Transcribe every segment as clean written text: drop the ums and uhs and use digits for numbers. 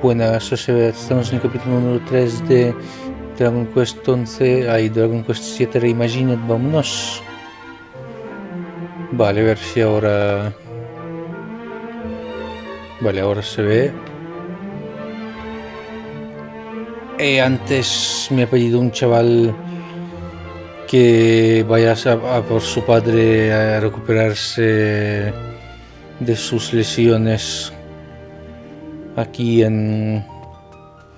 Bueno, eso se ve, estamos en el capítulo número 3 de Dragon Quest 11, Dragon Quest 7 Reimagined, vámonos. Vale, a ver si ahora... Vale, ahora se ve. Antes me ha pedido un chaval que vaya a por su padre a recuperarse de sus lesiones aquí en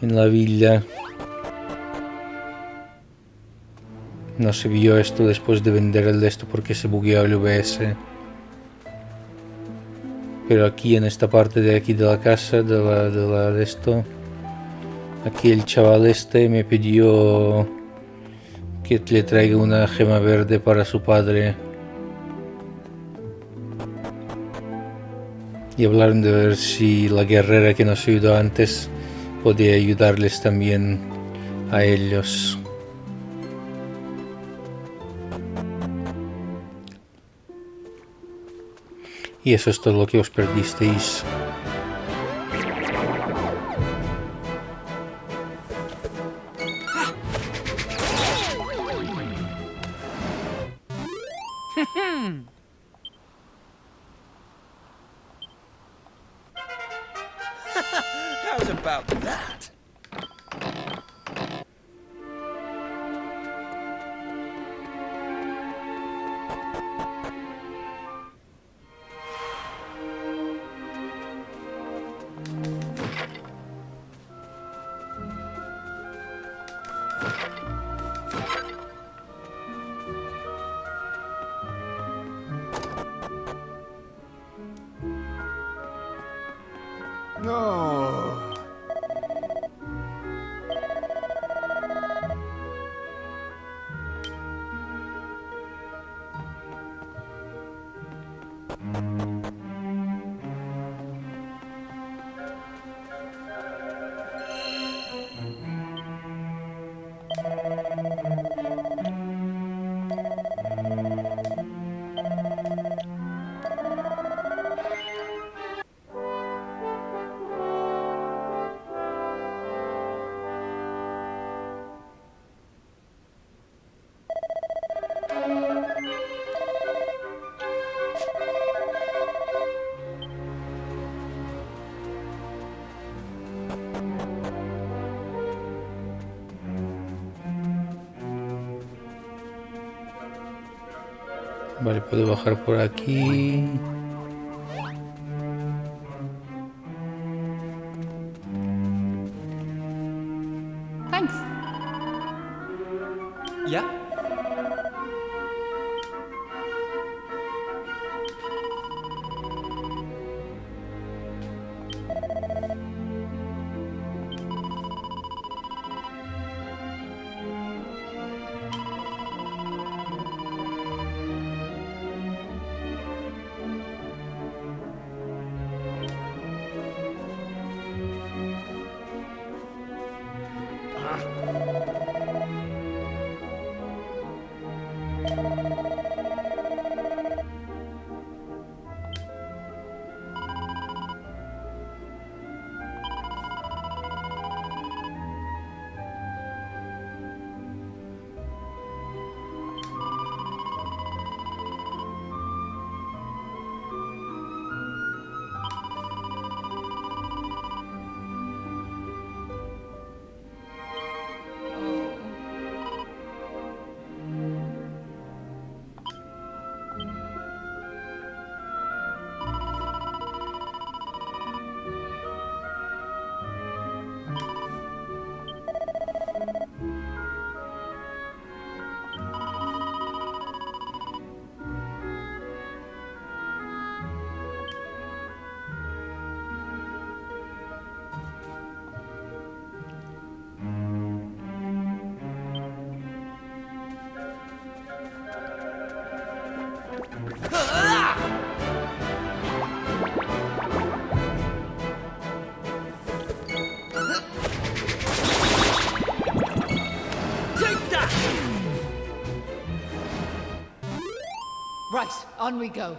la villa. No se vio esto después de vender el de esto porque se bugueó el VS. Pero aquí en esta parte de aquí de la casa, de esto, aquí el chaval este me pidió que le traiga una gema verde para su padre. Y hablaron de ver si la guerrera que nos ayudó antes podía ayudarles también a ellos. Y eso es todo lo que os perdisteis. How's about that? No. Vale, puedo bajar por aquí. Thanks. Yeah? Right, on we go.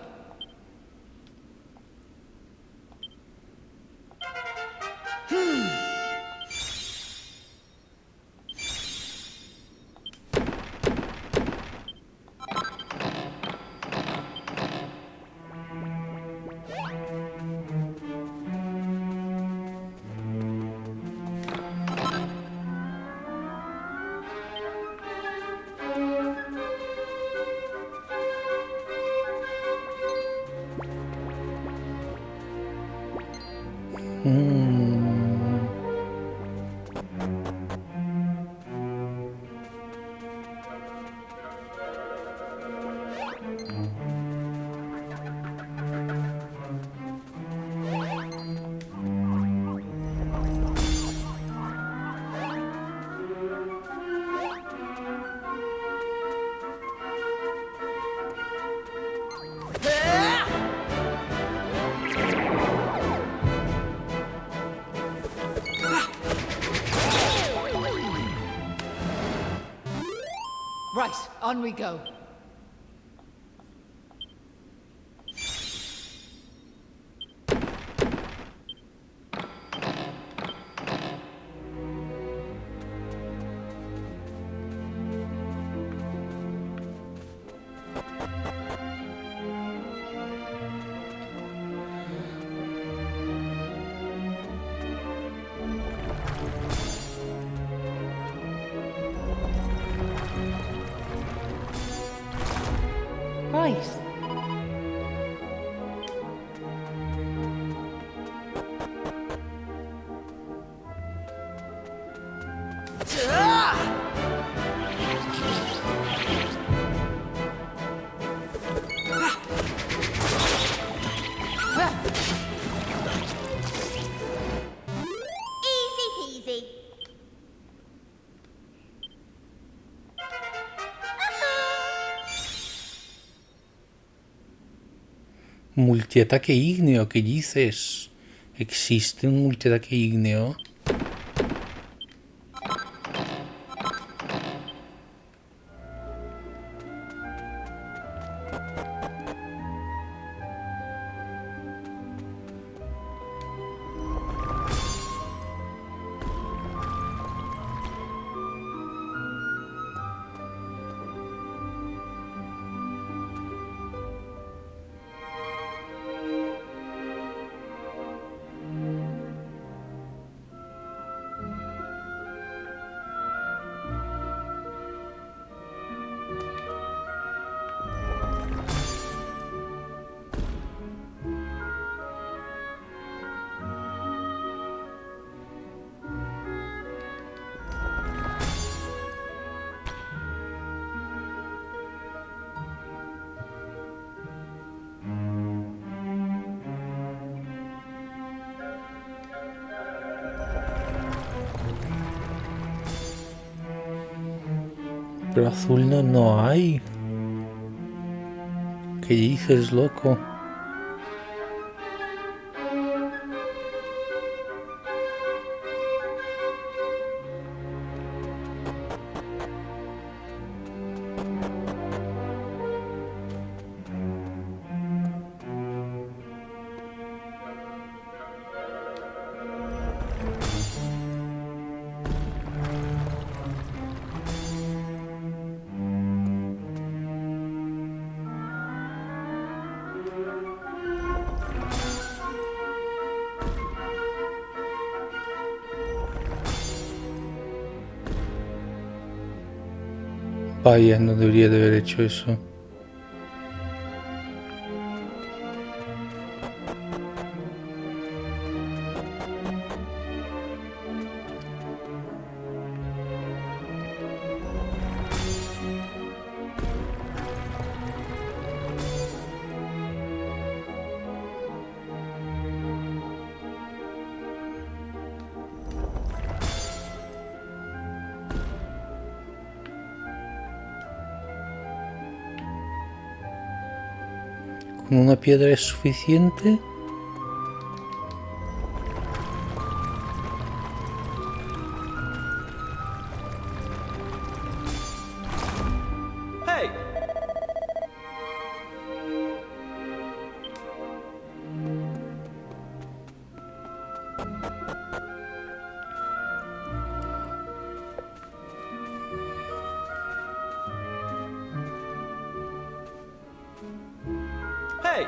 Right, on we go. Right. Easy peasy. Multiataque ígneo, ¿qué dices? ¿Existe un multiataque ígneo? Pero azul no hay. ¿Qué dices, loco? Vaya, no debería de haber hecho eso. ¿Con una piedra es suficiente? Hey! Hey!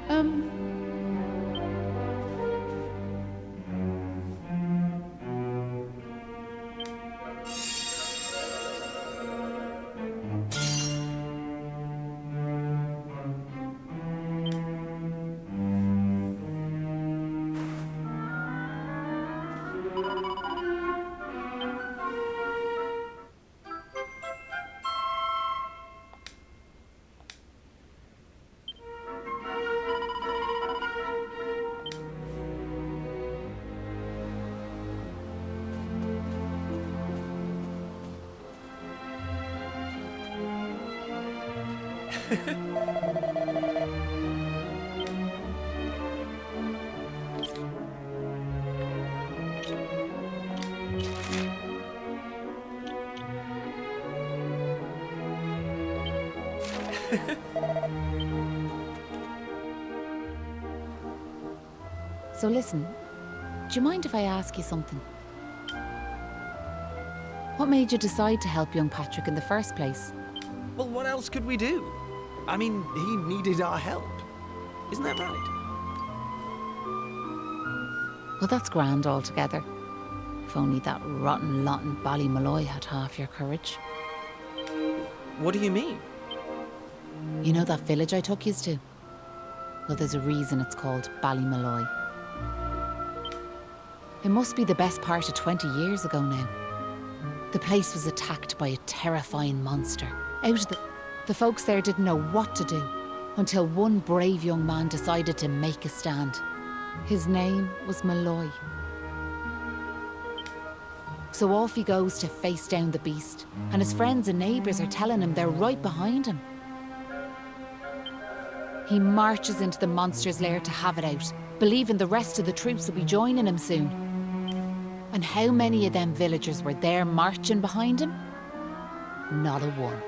Um, So listen, do you mind if I ask you something? What made you decide to help young Patrick in the first place? Well, what else could we do? I mean, he needed our help. Isn't that right? Well, that's grand altogether. If only that rotten lot in Ballymalloy had half your courage. What do you mean? You know that village I took yous to? Well, there's a reason it's called Ballymalloy. It must be the best part of 20 years ago now. The place was attacked by a terrifying monster. The folks there didn't know what to do until one brave young man decided to make a stand. His name was Malloy. So off he goes to face down the beast, and his friends and neighbours are telling him they're right behind him. He marches into the monster's lair to have it out, believing the rest of the troops will be joining him soon. And how many of them villagers were there marching behind him? Not a one.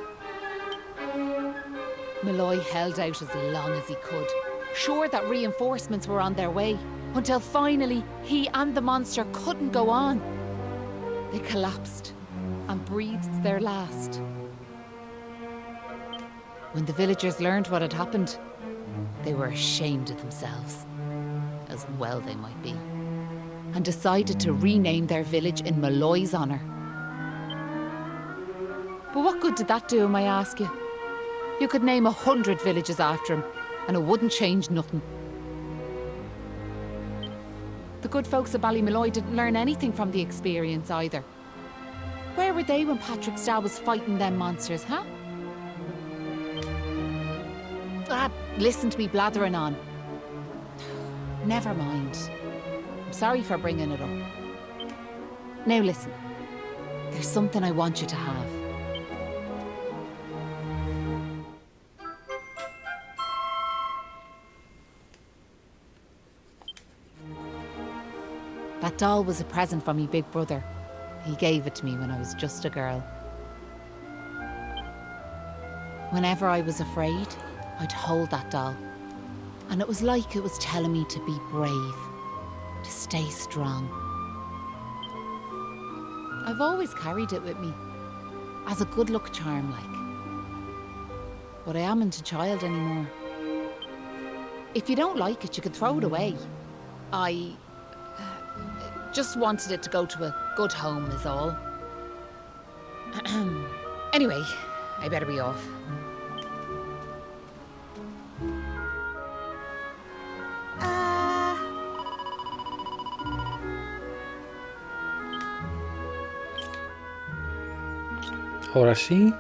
Malloy held out as long as he could, sure that reinforcements were on their way, until finally he and the monster couldn't go on. They collapsed and breathed their last. When the villagers learned what had happened, they were ashamed of themselves, as well they might be, and decided to rename their village in Malloy's honour. But what good did that do him, I ask you? You could name 100 villages after him, and it wouldn't change nothing. The good folks of Ballymalloy didn't learn anything from the experience either. Where were they when Patrick's dad was fighting them monsters, huh? Listen to me blathering on. Never mind. I'm sorry for bringing it up. Now listen, there's something I want you to have. That doll was a present from me big brother. He gave it to me when I was just a girl. Whenever I was afraid, I'd hold that doll. And it was like it was telling me to be brave, to stay strong. I've always carried it with me, as a good luck charm like. But I amn't a child anymore. If you don't like it, you could throw it away. I just wanted it to go to a good home is all. Anyway, I better be off. Ahora sí.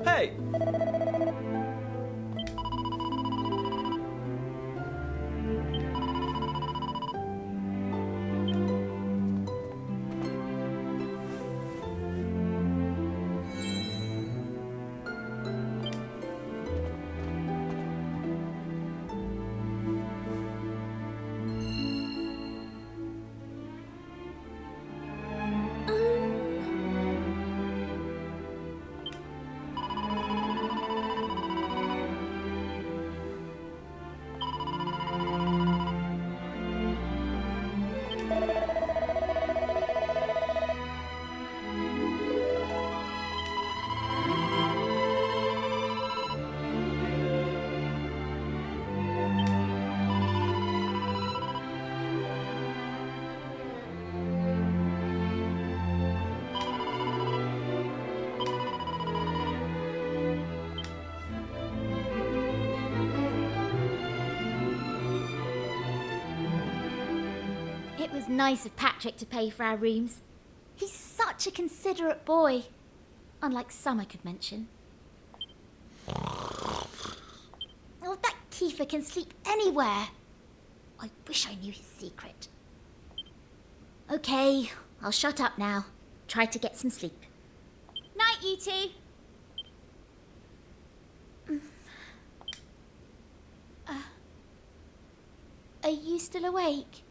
Hey! It was nice of Patrick to pay for our rooms. He's such a considerate boy. Unlike some I could mention. Oh, that Kiefer can sleep anywhere. I wish I knew his secret. Okay, I'll shut up now. Try to get some sleep. Night, you two. Are you still awake?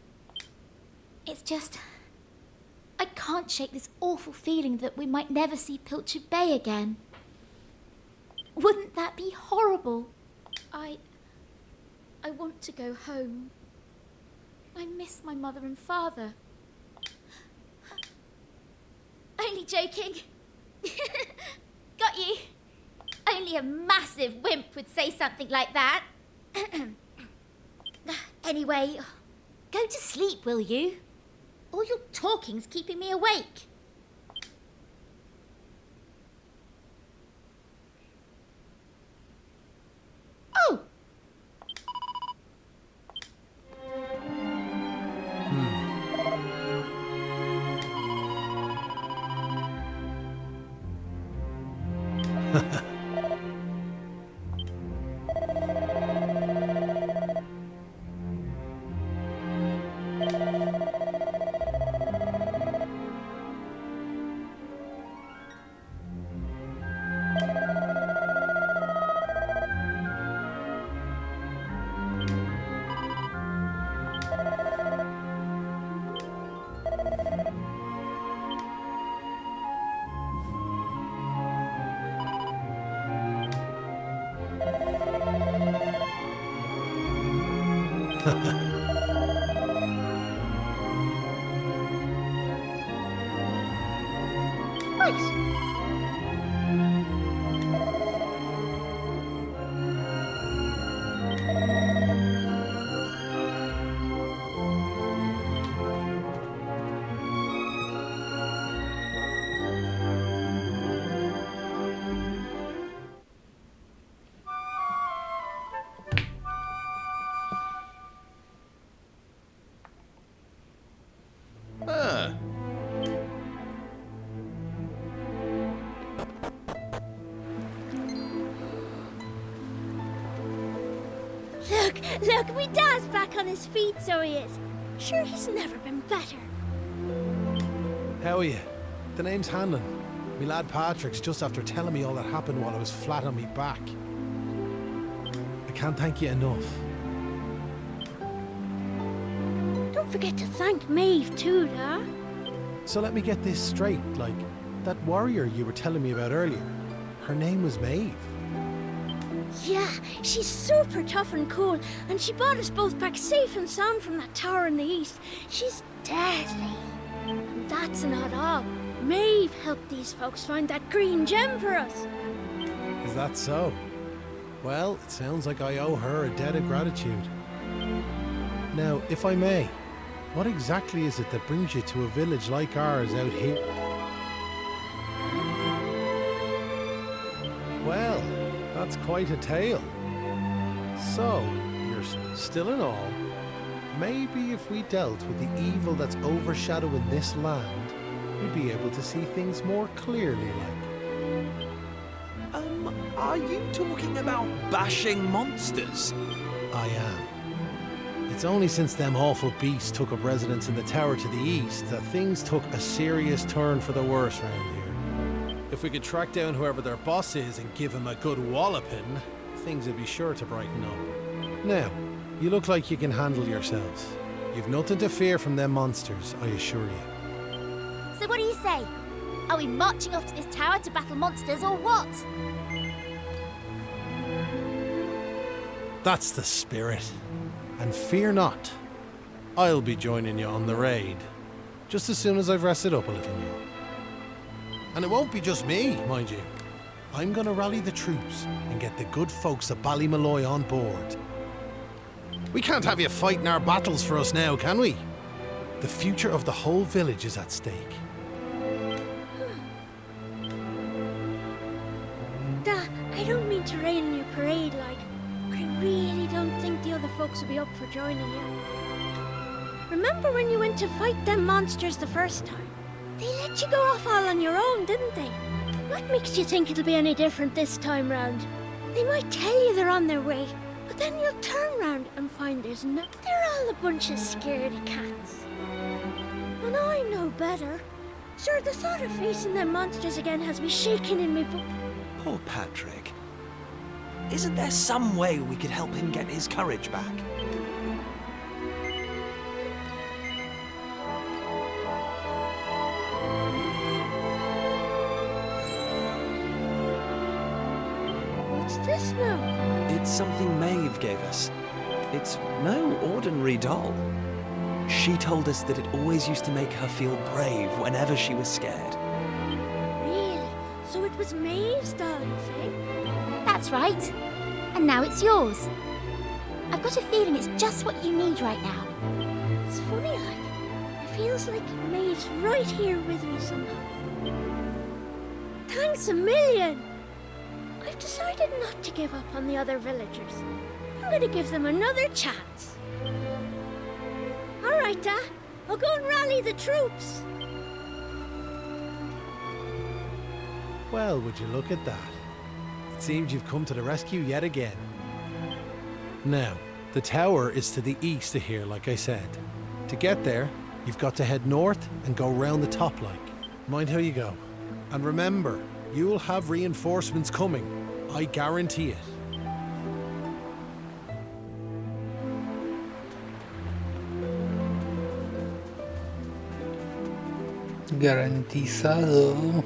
It's just... I can't shake this awful feeling that we might never see Pilchard Bay again. Wouldn't that be horrible? I want to go home. I miss my mother and father. Only joking. Got you. Only a massive wimp would say something like that. Anyway, go to sleep, will you? All your talking's keeping me awake. Oh! Look, my dad's back on his feet, so he is. Sure, he's never been better. How are you? The name's Hanlon. Me lad Patrick's just after telling me all that happened while I was flat on me back. I can't thank you enough. Don't forget to thank Maeve too, Dad. So let me get this straight, like, that warrior you were telling me about earlier, her name was Maeve. Yeah, she's super tough and cool, and she brought us both back safe and sound from that tower in the east. She's deadly. And that's not all. Maeve helped these folks find that green gem for us. Is that so? Well, it sounds like I owe her a debt of gratitude. Now, if I may, what exactly is it that brings you to a village like ours out here? Well, that's quite a tale. So, you're still in awe. Maybe if we dealt with the evil that's overshadowing this land, we'd be able to see things more clearly, like. Are you talking about bashing monsters? I am. It's only since them awful beasts took up residence in the tower to the east that things took a serious turn for the worse round here. If we could track down whoever their boss is and give him a good walloping, things would be sure to brighten up. Now, you look like you can handle yourselves. You've nothing to fear from them monsters, I assure you. So what do you say? Are we marching off to this tower to battle monsters or what? That's the spirit. And fear not, I'll be joining you on the raid, just as soon as I've rested up a little more. And it won't be just me, mind you. I'm gonna rally the troops and get the good folks of Ballymalloy on board. We can't have you fighting our battles for us now, can we? The future of the whole village is at stake. Dad, I don't mean to rain on your parade, like, but I really don't think the other folks will be up for joining you. Remember when you went to fight them monsters the first time? They let you go off all on your own, didn't they? What makes you think it'll be any different this time round? They might tell you they're on their way, but then you'll turn round and find there's no... They're all a bunch of scaredy cats. And I know better. Sir, the thought of facing them monsters again has me shaking in me Poor Patrick. Isn't there some way we could help him get his courage back? What's this now? It's something Maeve gave us. It's no ordinary doll. She told us that it always used to make her feel brave whenever she was scared. Really? So it was Maeve's doll, you say? That's right. And now it's yours. I've got a feeling it's just what you need right now. It's funny, like, it feels like Maeve's right here with me somehow. Thanks a million! I've decided not to give up on the other villagers. I'm going to give them another chance. All right, Dad. I'll go and rally the troops. Well, would you look at that? It seems you've come to the rescue yet again. Now, the tower is to the east of here, like I said. To get there, you've got to head north and go round the top like. Mind how you go. And remember, you'll have reinforcements coming. I guarantee it. Garantizado.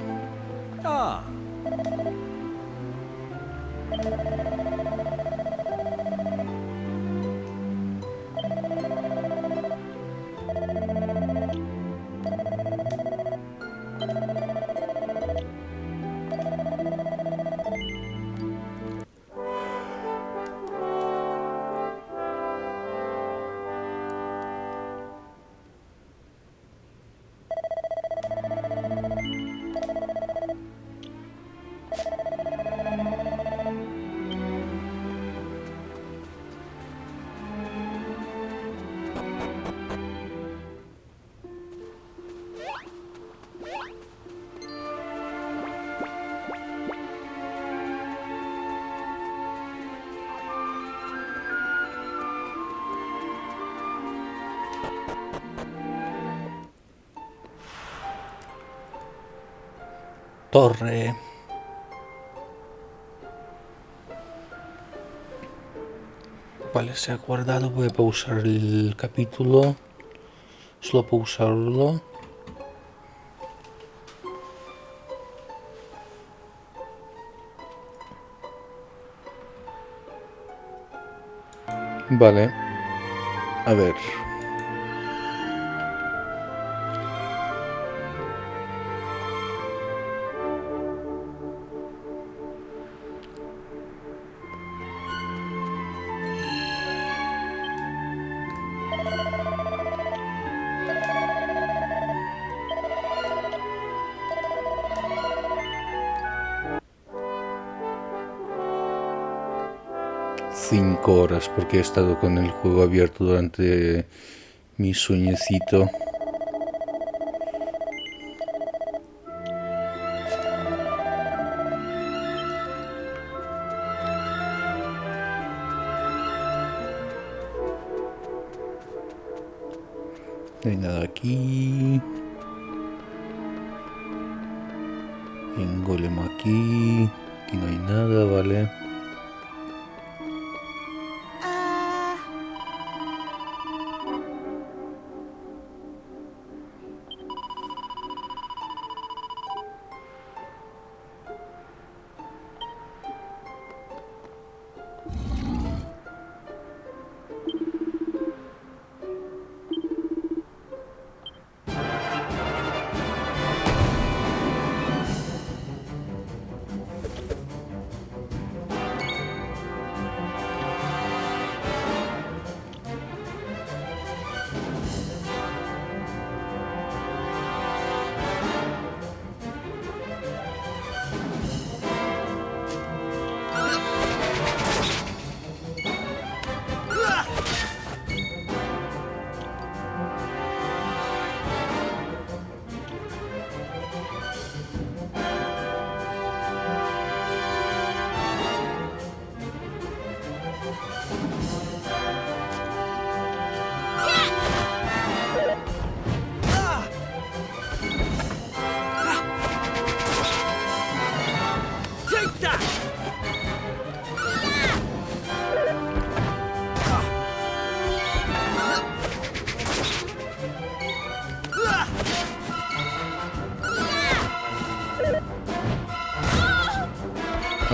Ah. Torre. Vale, se ha guardado. Voy a pausar el capítulo. Solo pausarlo. Vale. A ver. Cinco horas porque he estado con el juego abierto durante mi sueñecito. No hay nada aquí. Hay un golem aquí. Aquí no hay nada, vale.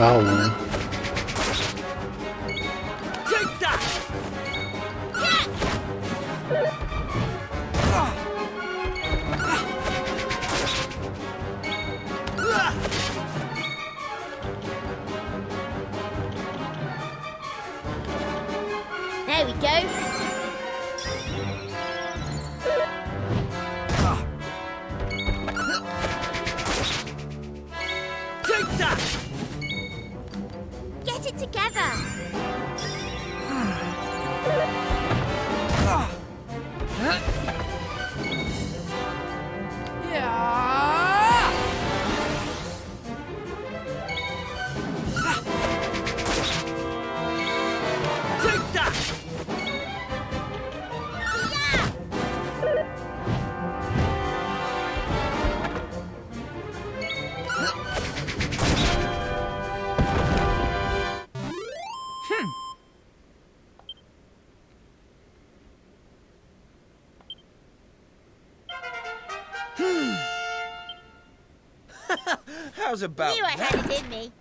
Au. Take that! There we go. Take that! Get it together. Take that! How's about You that? had it in me.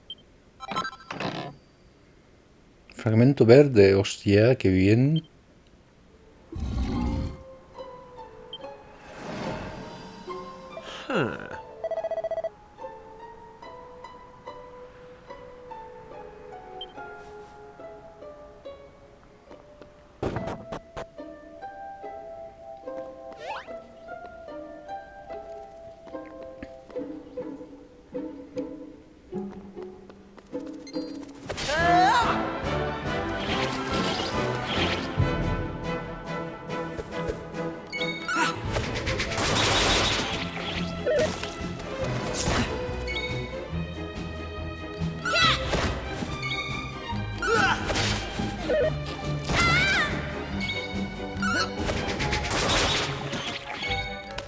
Fragmento verde, hostia, qué bien.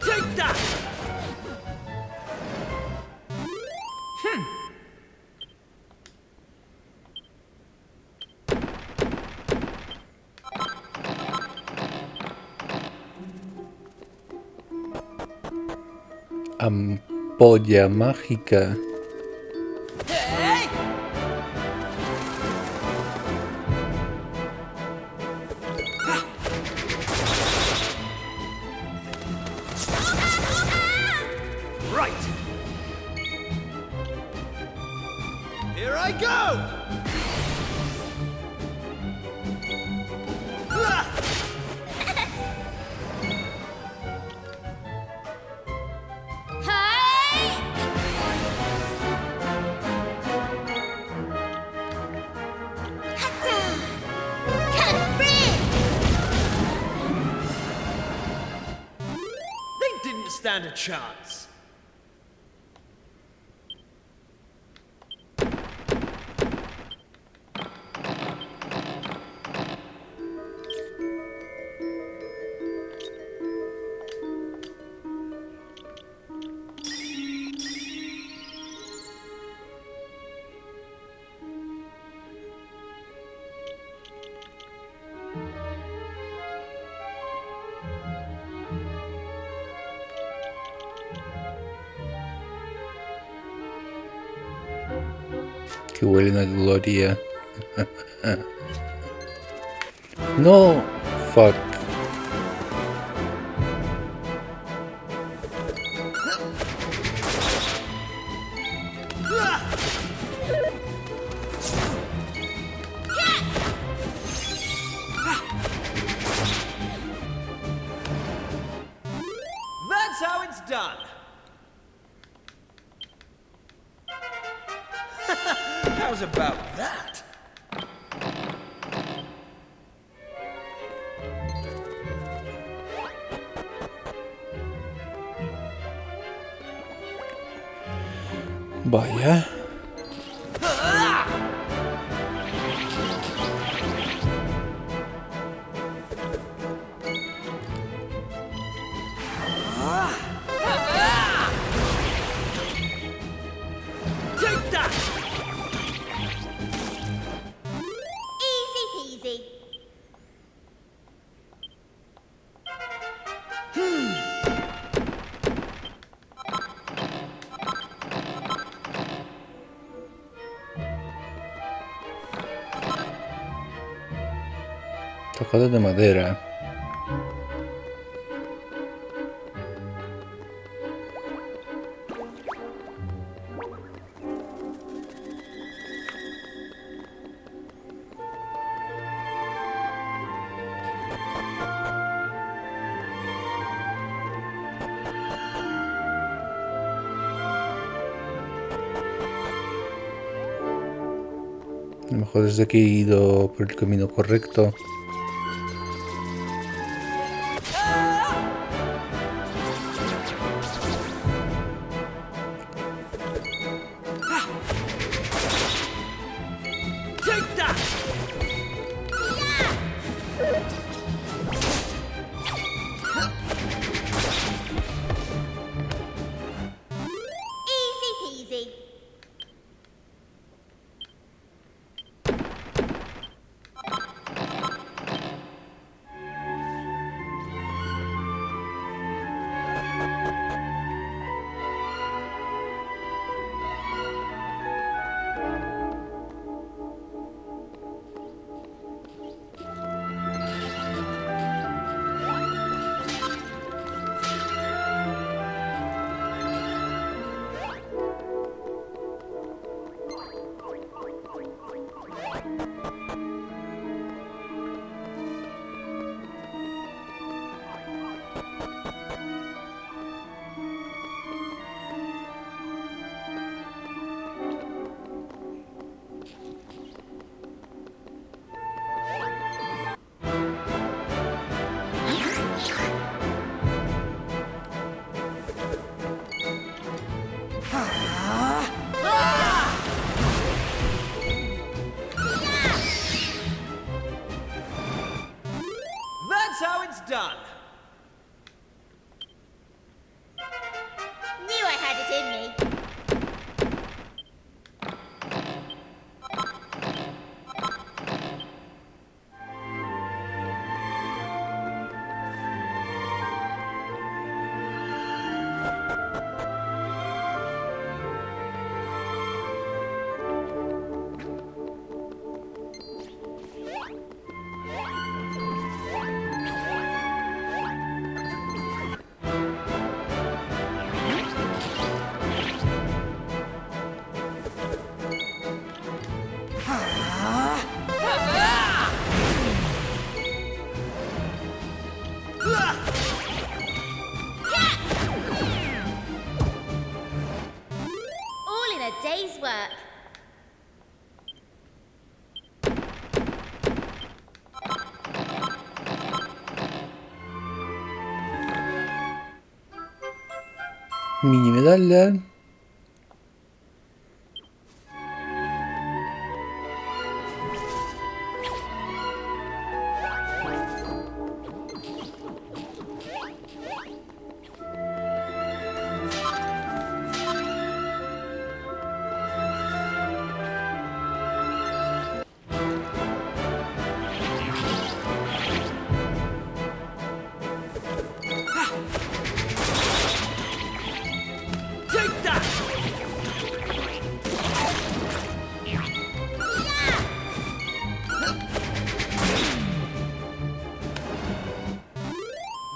Take that! Ampolla mágica. Right! Here I go! Hey! Hatta! Cut free! They didn't stand a chance. Que huelen a gloria. No, fuck. That's how it's done. How's about that? Vaya. Take that! Easy peasy. Tocado de madera. A lo mejor desde aquí he ido por el camino correcto. Take that! Easy peasy. That's how it's done. Knew I had it in me. All in a day's work. Mini medaglia. Take that!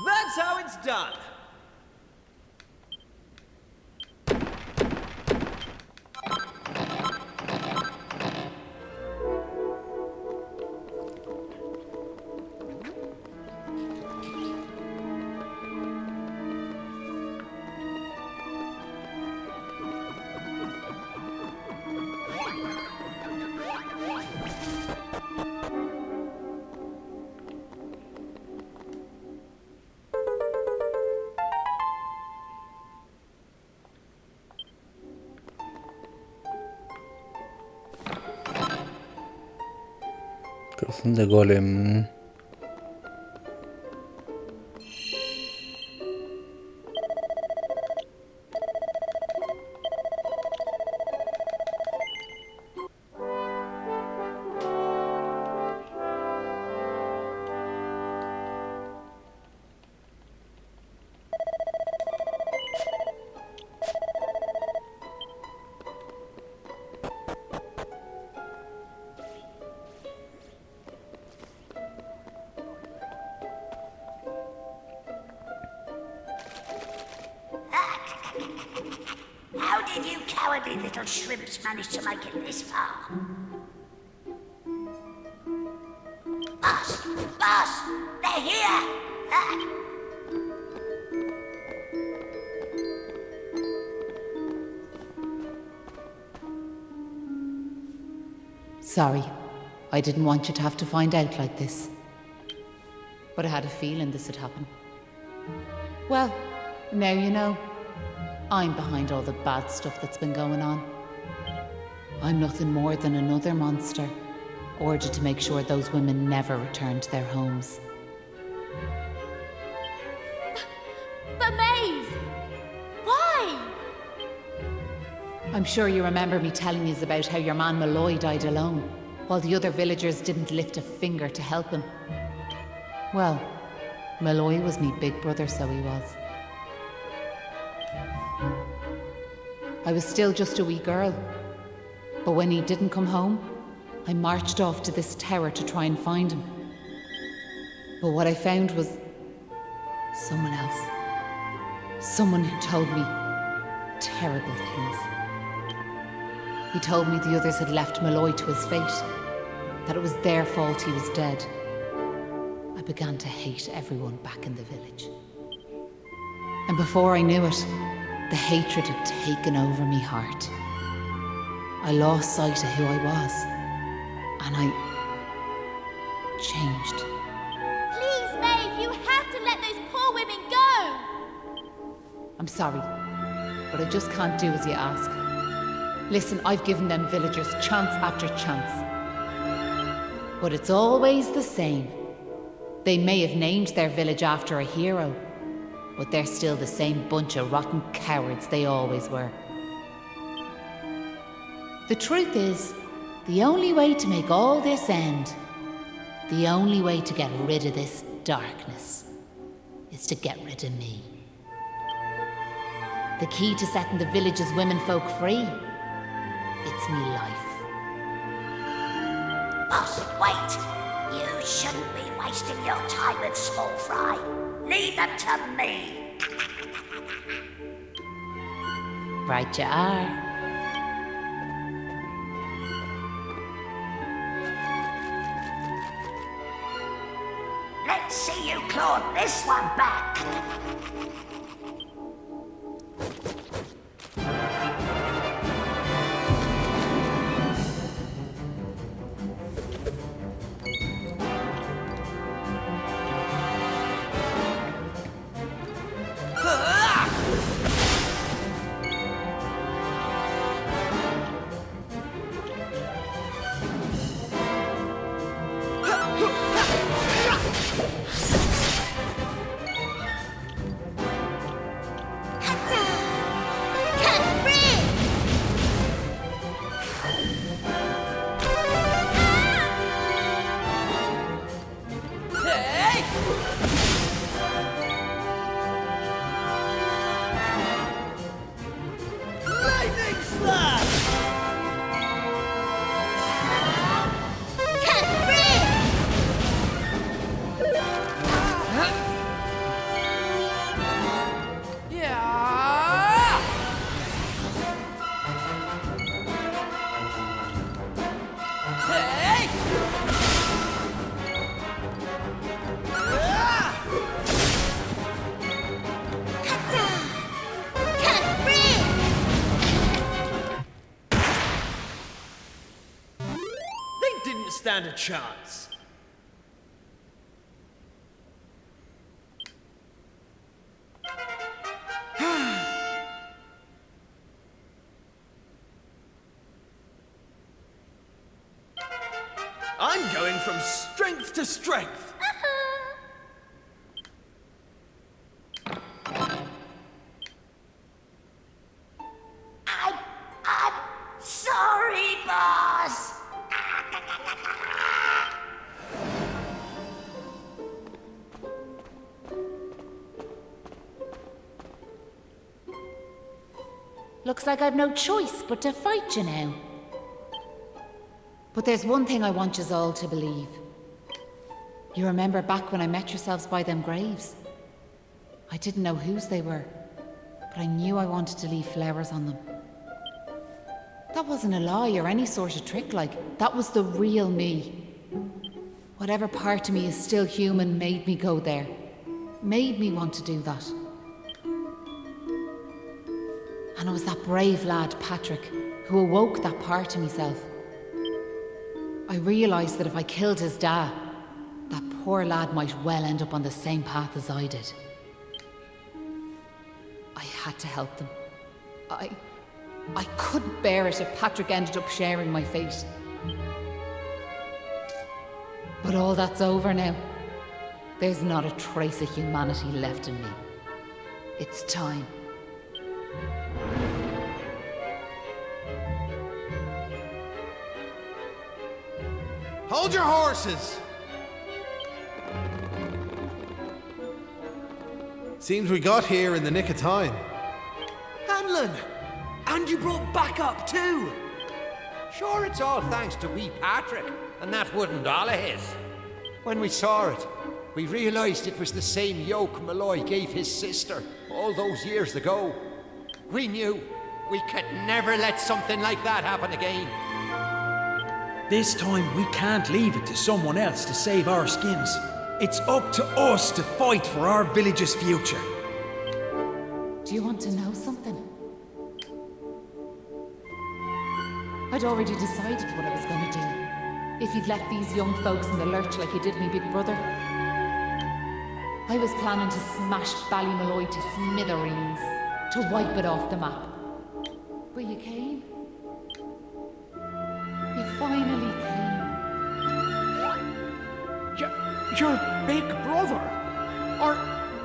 That's how it's done. Corazón de golem. How did you cowardly little shrimps manage to make it this far? Boss! Boss! They're here! Ah. Sorry. I didn't want you to have to find out like this. But I had a feeling this would happen. Well, now you know. I'm behind all the bad stuff that's been going on. I'm nothing more than another monster, ordered to make sure those women never return to their homes. But Maeve! Why? I'm sure you remember me telling you about how your man Malloy died alone, while the other villagers didn't lift a finger to help him. Well, Malloy was me big brother, so he was. I was still just a wee girl, but when he didn't come home, I marched off to this tower to try and find him. But what I found was someone else. Someone who told me terrible things. He told me the others had left Malloy to his fate, that it was their fault he was dead. I began to hate everyone back in the village. And before I knew it, the hatred had taken over me heart. I lost sight of who I was, and I changed. Please, Maeve, you have to let those poor women go! I'm sorry, but I just can't do as you ask. Listen, I've given them villagers chance after chance. But it's always the same. They may have named their village after a hero, but they're still the same bunch of rotten cowards they always were. The truth is, the only way to make all this end, the only way to get rid of this darkness, is to get rid of me. The key to setting the village's womenfolk free, it's me life. Boss, wait! You shouldn't be wasting your time with small fry. Leave them to me. Right you are. Let's see you claw this one back. Stand a chance. I'm going from strength to strength. I'm sorry, boss. Looks like I've no choice but to fight you now. But there's one thing I want yous all to believe. You remember back when I met yourselves by them graves? I didn't know whose they were, but I knew I wanted to leave flowers on them. That wasn't a lie or any sort of trick, like, that was the real me. Whatever part of me is still human made me go there, made me want to do that. And it was that brave lad, Patrick, who awoke that part of myself. I realised that if I killed his dad, that poor lad might well end up on the same path as I did. I had to help them. I couldn't bear it if Patrick ended up sharing my fate. But all that's over now. There's not a trace of humanity left in me. It's time. Hold your horses! Seems we got here in the nick of time. Hanlon! And you brought backup too! Sure, it's all thanks to wee Patrick and that wooden doll of his. When we saw it, we realised it was the same yoke Malloy gave his sister all those years ago. We knew we could never let something like that happen again. This time we can't leave it to someone else to save our skins. It's up to us to fight for our village's future. Do you want to know something? I'd already decided what I was going to do. If he'd left these young folks in the lurch like he did me big brother. I was planning to smash Ballymalloy to smithereens, to wipe it off the map. But you came. You finally came. Your big brother?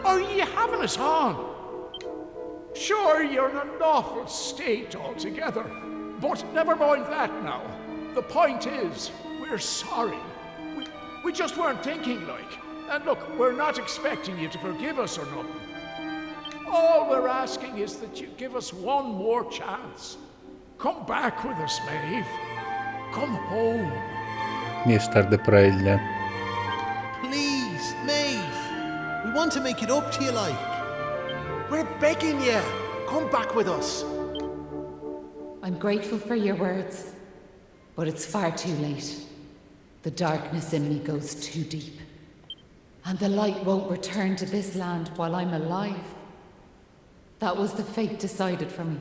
Are you having us on? Sure, you're in an awful state altogether, but never mind that now. The point is, we're sorry. We just weren't thinking like. And look, we're not expecting you to forgive us or nothing. All we're asking is that you give us one more chance. Come back with us, Maeve. Come home. Miestar de prailla. Please, Maeve. We want to make it up to you, like. We're begging you. Come back with us. I'm grateful for your words, but it's far too late. The darkness in me goes too deep. And the light won't return to this land while I'm alive. That was the fate decided for me.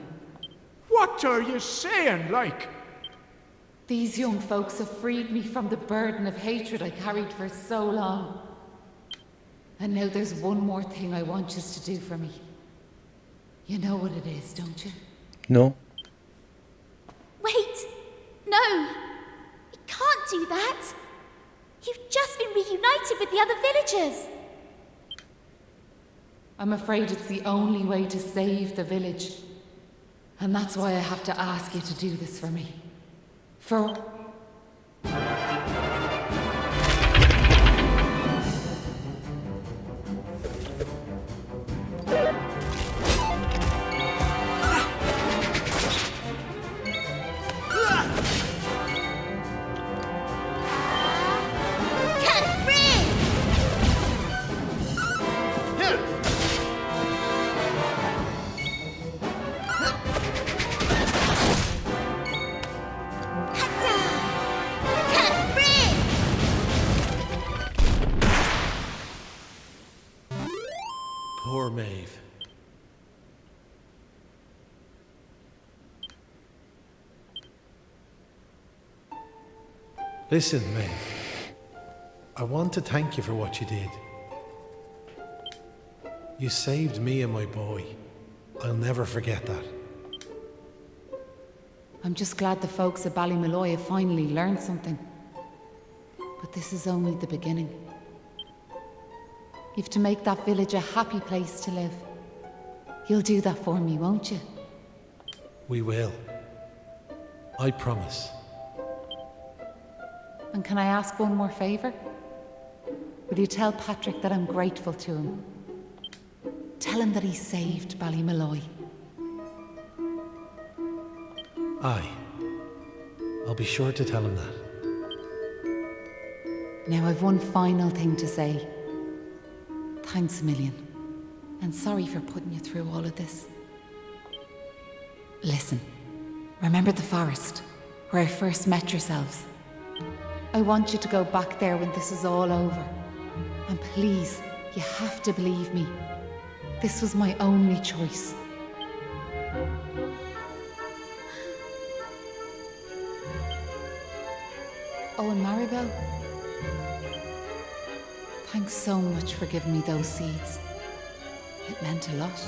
What are you saying, like? These young folks have freed me from the burden of hatred I carried for so long. And now there's one more thing I want you to do for me. You know what it is, don't you? No. Wait! No! You can't do that! You've just been reunited with the other villagers! I'm afraid it's the only way to save the village. And that's why I have to ask you to do this for me. For... Poor Maeve. Listen, Maeve. I want to thank you for what you did. You saved me and my boy. I'll never forget that. I'm just glad the folks at Ballymalloy have finally learned something. But this is only the beginning. You've to make that village a happy place to live. You'll do that for me, won't you? We will. I promise. And can I ask one more favour? Will you tell Patrick that I'm grateful to him? Tell him that he saved Ballymalloy. Aye. I'll be sure to tell him that. Now I've one final thing to say. Thanks a million. And sorry for putting you through all of this. Listen, remember the forest, where I first met yourselves? I want you to go back there when this is all over. And please, you have to believe me. This was my only choice. Oh, and Maribel, thanks so much for giving me those seeds. It meant a lot.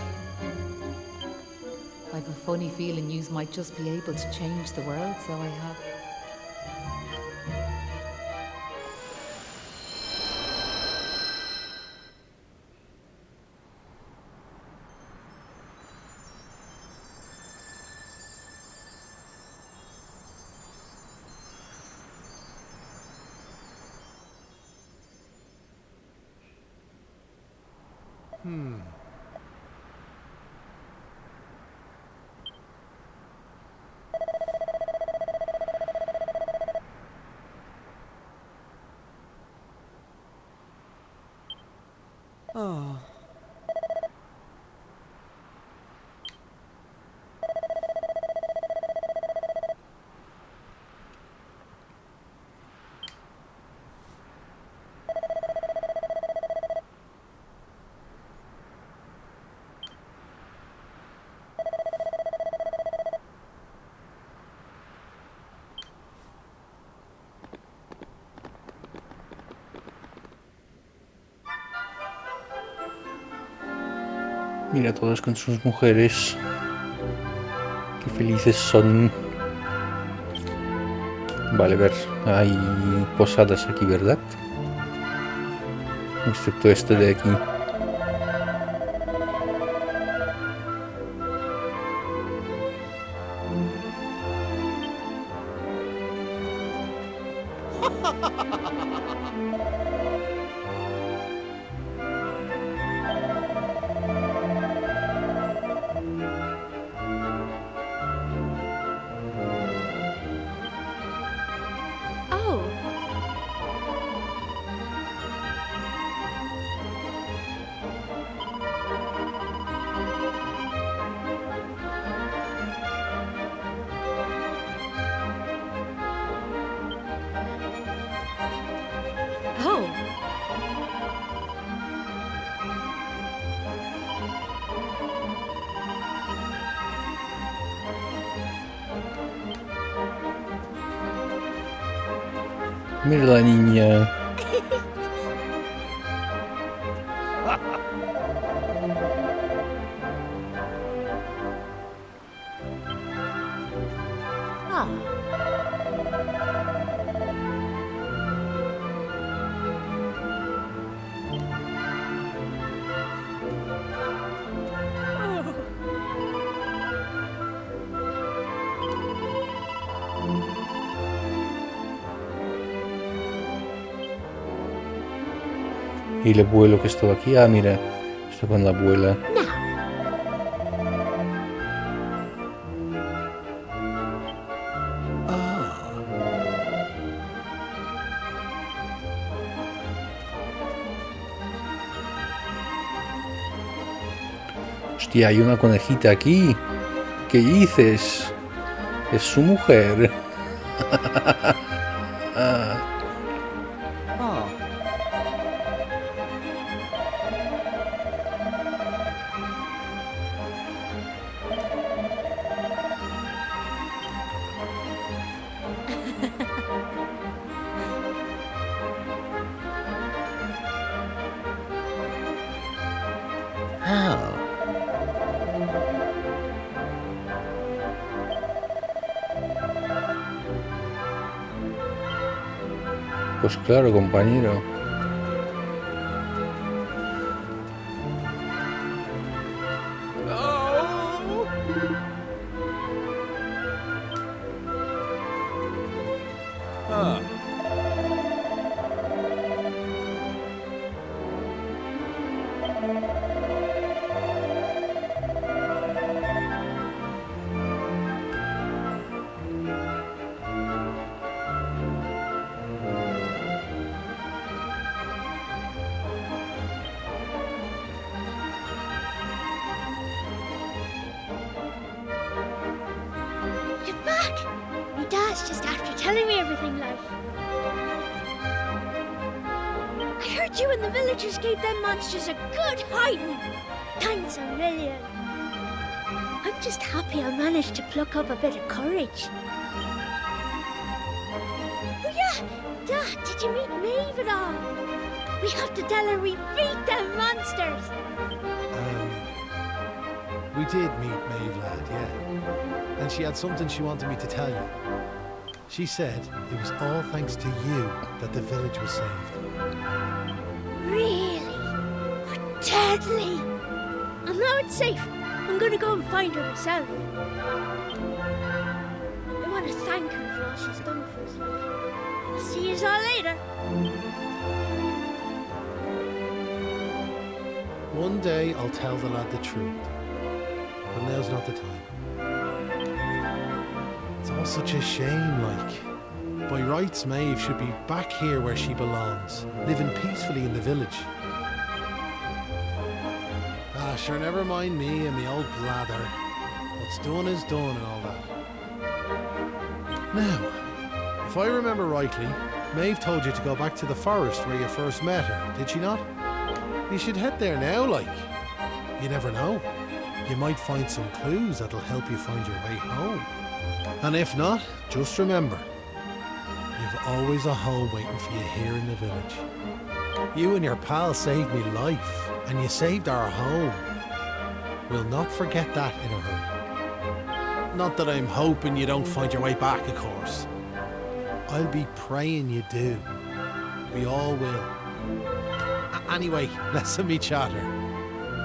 I've a funny feeling yous might just be able to change the world, so I have. Oh. Mira, todos con sus mujeres. Qué felices son. Vale, ver, hay posadas aquí, ¿verdad? Excepto este de aquí. Oh, oh. Mira la niña. Y el abuelo que estaba aquí. Ah, mira, está con la abuela. Hostia, hay una conejita aquí. ¿Qué dices? Es su mujer. Oh. Pues claro, compañero. telling me everything, like. I heard you and the villagers gave them monsters a good hiding. Thanks a million. I'm just happy I managed to pluck up a bit of courage. Oh yeah, Dad, did you meet Maeve at all? We have to tell her we beat them monsters. We did meet Maeve, lad, yeah. And she had something she wanted me to tell you. She said it was all thanks to you that the village was saved. Really? Oh, deadly! And now it's safe. I'm gonna go and find her myself. I want to thank her for all she's done for us. I'll see you all later. One day I'll tell the lad the truth. But now's not the time. It's all such a shame, like. By rights, Maeve should be back here where she belongs, living peacefully in the village. Ah, sure, never mind me and me old blather. What's done is done and all that. Now, if I remember rightly, Maeve told you to go back to the forest where you first met her, did she not? You should head there now, like. You never know. You might find some clues that'll help you find your way home. And if not, just remember, you've always a home waiting for you here in the village. You and your pal saved me life, and you saved our home. We'll not forget that in a hurry. Not that I'm hoping you don't find your way back, of course. I'll be praying you do. We all will. Anyway, less of me chatter.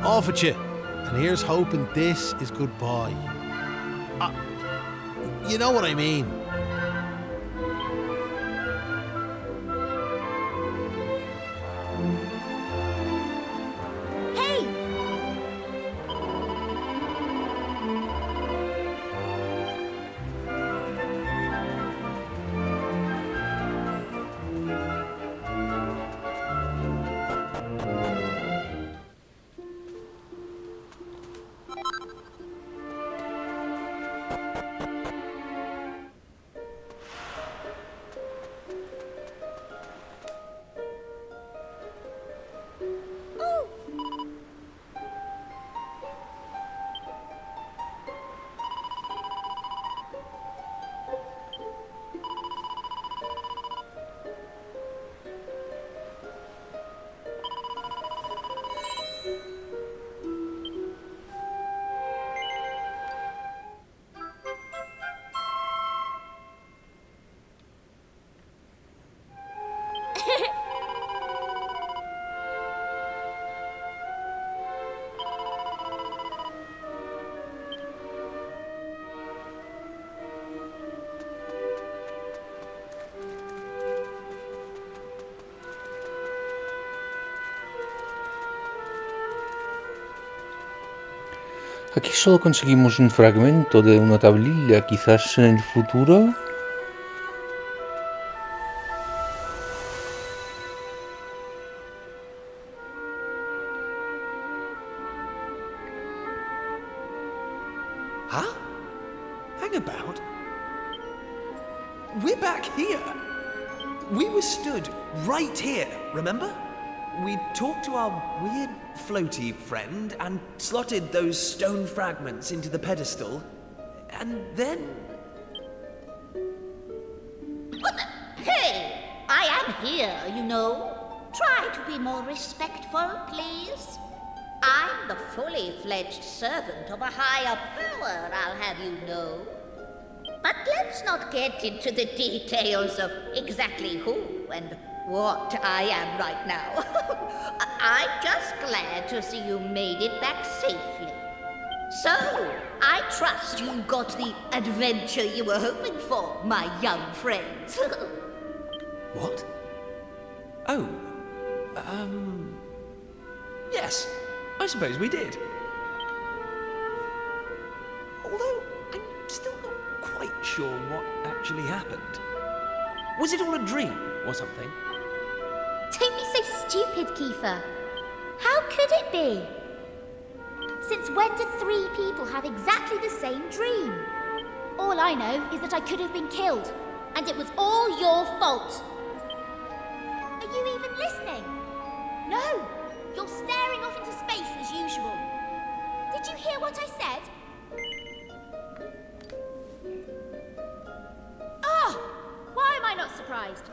Off at you. And here's hoping this is goodbye. You know what I mean. Hey! Aquí solo conseguimos un fragmento de una tablilla, quizás en el futuro. Huh? Hang about. We're back here. We were stood right here, remember? We talked to our weird floaty friend and slotted those stone fragments into the pedestal, and then... Hey! I am here, you know. Try to be more respectful, please. I'm the fully fledged servant of a higher power, I'll have you know. But let's not get into the details of exactly who and what I am right now. I'm just glad to see you made it back safely. So, I trust you got the adventure you were hoping for, my young friends. What? Oh, yes, I suppose we did. Although, I'm still not quite sure what actually happened. Was it all a dream or something? Don't be so stupid, Kiefer. How could it be? Since when do 3 people have exactly the same dream? All I know is that I could have been killed. And it was all your fault. Are you even listening? No! You're staring off into space as usual. Did you hear what I said? Oh! Why am I not surprised?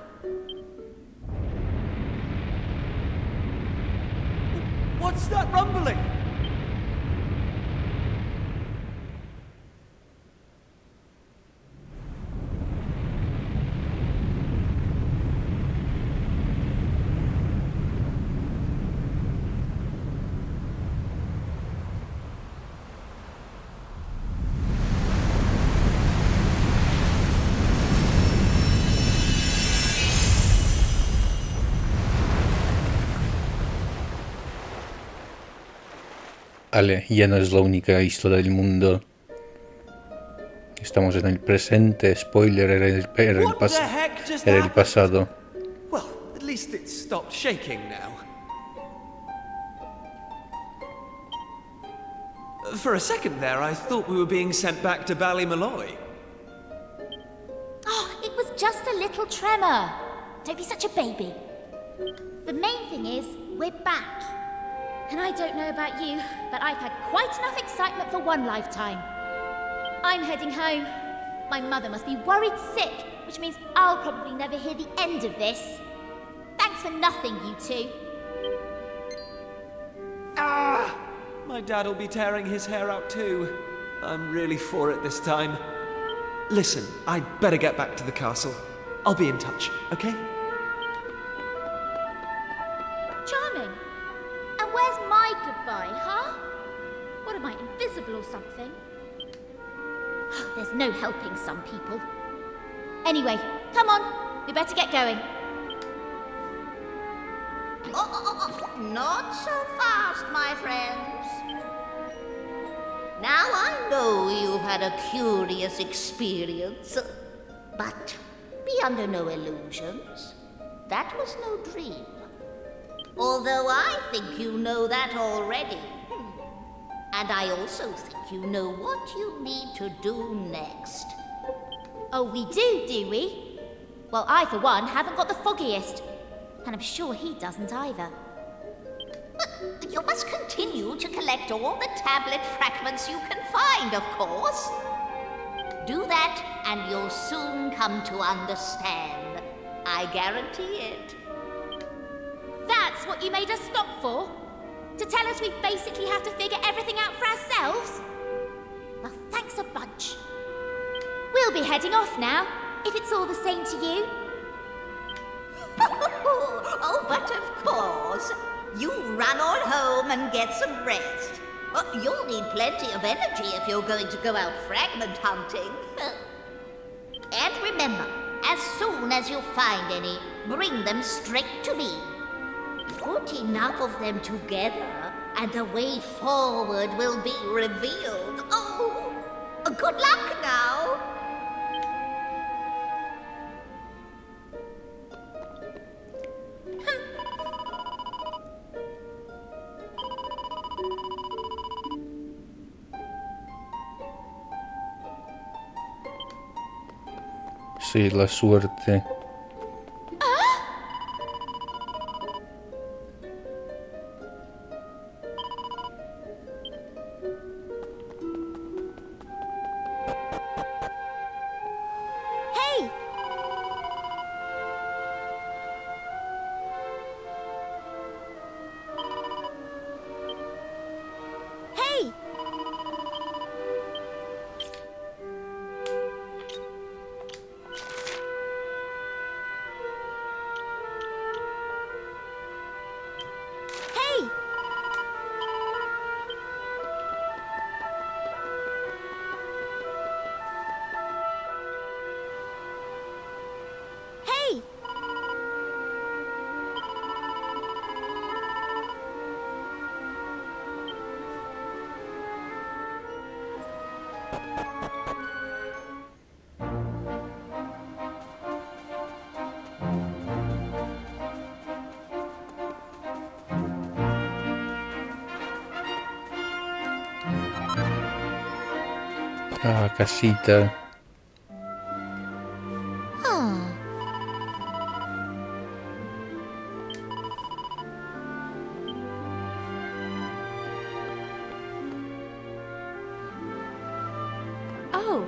What's that rumbling? Ale, ya no es la única isla del mundo. Estamos en el presente. Spoiler, era el pasado. Well, at least it stopped shaking now. For a second there, I thought we were being sent back to Ballymalloy. Oh, it was just a little tremor. Don't be such a baby. The main thing is, we're back. And I don't know about you, but I've had quite enough excitement for one lifetime. I'm heading home. My mother must be worried sick, which means I'll probably never hear the end of this. Thanks for nothing, you two. Ah! My dad'll be tearing his hair out too. I'm really for it this time. Listen, I'd better get back to the castle. I'll be in touch, okay? Charming. And where's my goodbye, huh? What am I, invisible or something? There's no helping some people. Anyway, come on. We better get going. Not so fast, my friends. Now I know you've had a curious experience, but be under no illusions. That was no dream. Although I think you know that already. And I also think you know what you need to do next. Oh, we do we? Well, I, for one, haven't got the foggiest. And I'm sure he doesn't either. But you must continue to collect all the tablet fragments you can find, of course. Do that, and you'll soon come to understand. I guarantee it. That's what you made us stop for? To tell us we basically have to figure everything out for ourselves? Well, thanks a bunch. We'll be heading off now, if it's all the same to you. Oh, but of course. You run on home and get some rest. You'll need plenty of energy if you're going to go out fragment hunting. And remember, as soon as you find any, bring them straight to me. Put enough of them together, and the way forward will be revealed. Oh, good luck now. Sí, la suerte. Hey! Hey! Hey! Hey! Ah, casita. Oh, Oh.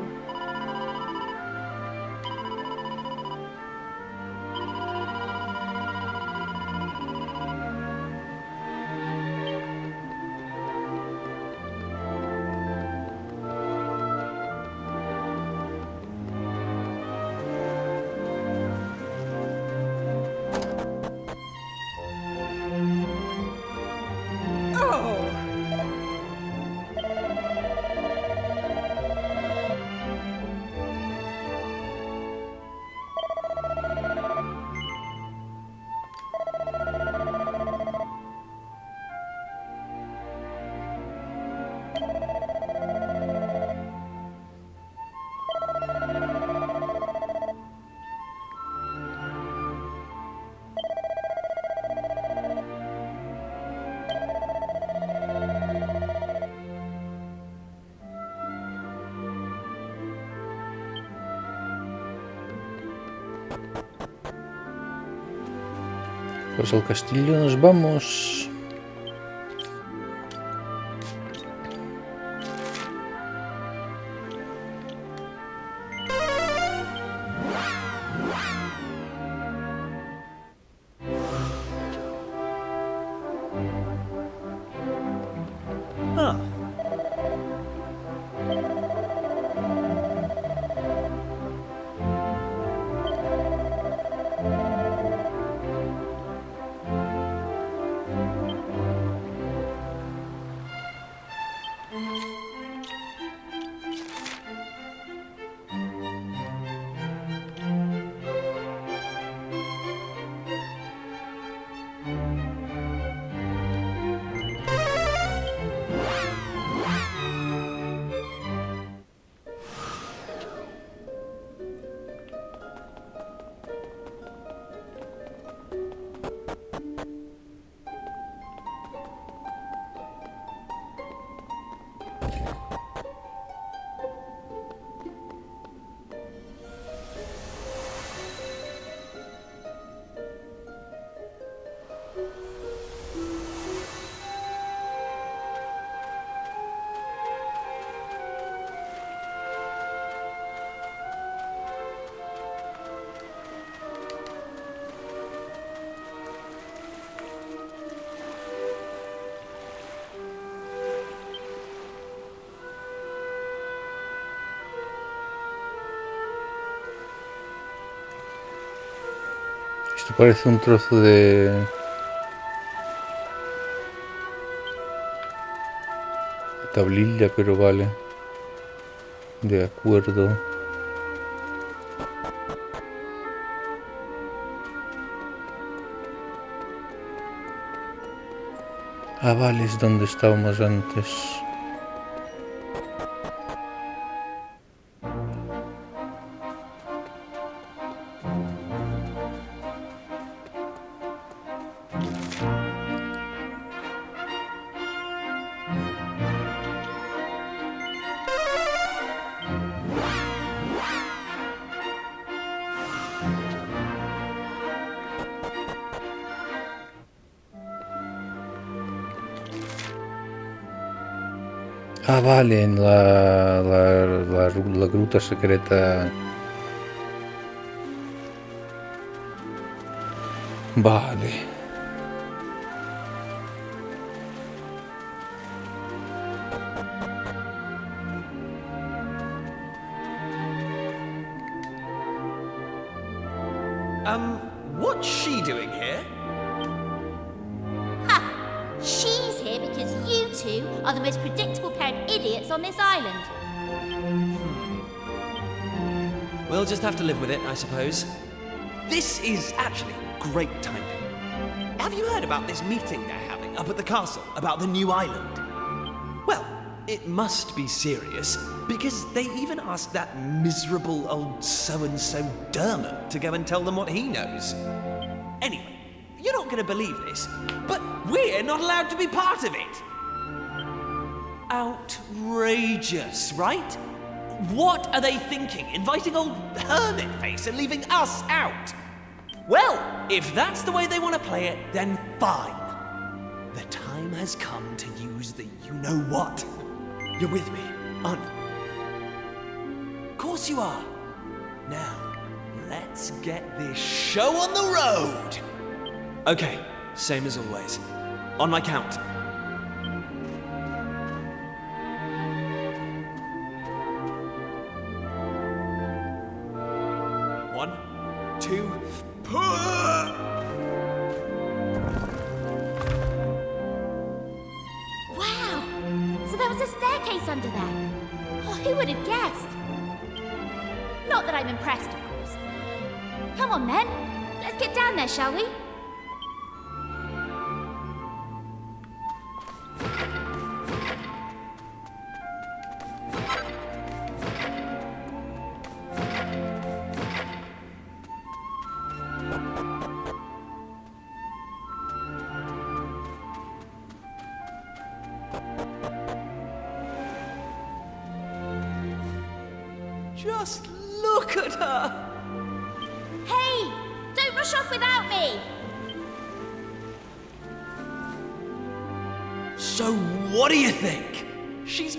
Pues al castillo nos vamos. Ah. Esto parece un trozo de tablilla, pero vale. De acuerdo. Ah, vale, es donde estábamos antes. Ah, vale, en la gruta secreta. Vale. What's she doing here? Ha! She's here because you two are the most predictable pair of idiots on this island. We'll just have to live with it, I suppose. This is actually great timing. Have you heard about this meeting they're having up at the castle about the new island? Well, it must be serious, because they even asked that miserable old so-and-so Dermot to go and tell them what he knows. Anyway, you're not going to believe this, but we're not allowed to be part of it. Outrageous, right? What are they thinking, inviting old Hermit Face and leaving us out? Well, if that's the way they want to play it, then fine. The time has come to use the you-know-what. You're with me, aren't you? course you are. Now, let's get this show on the road. Okay, same as always. On my count. 1, 2, Wow! So there was a staircase under there. Oh, who would have guessed? Not that I'm impressed, of course. Come on then. Let's get down there, shall we? Just look at her! Hey! Don't rush off without me! So what do you think? She's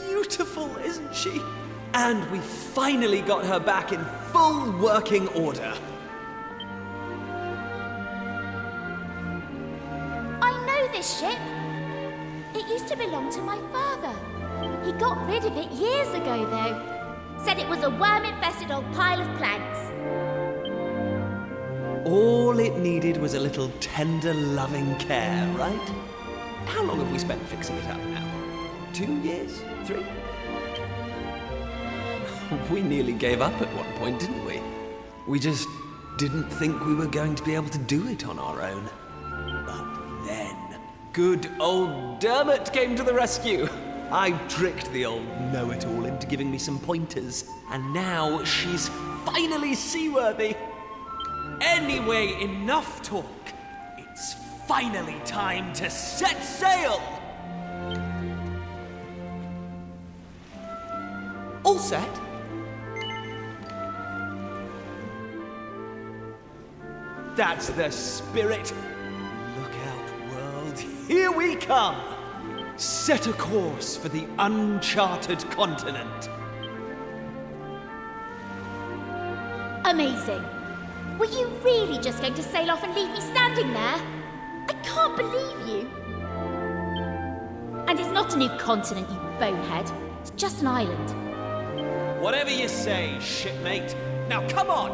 beautiful, isn't she? And we finally got her back in full working order. I know this ship. It used to belong to my father. He got rid of it years ago, though. Said it was a worm-infested old pile of planks. All it needed was a little tender, loving care, right? How long have we spent fixing it up now? 2 years? 3? We nearly gave up at one point, didn't we? We just didn't think we were going to be able to do it on our own. But then, good old Dermot came to the rescue. I tricked the old know-it-all into giving me some pointers, and now she's finally seaworthy. Anyway, enough talk. It's finally time to set sail! All set? That's the spirit. Look out, world. Here we come! Set a course for the uncharted continent. Amazing. Were you really just going to sail off and leave me standing there? I can't believe you. And it's not a new continent, you bonehead. It's just an island. Whatever you say, shipmate. Now come on!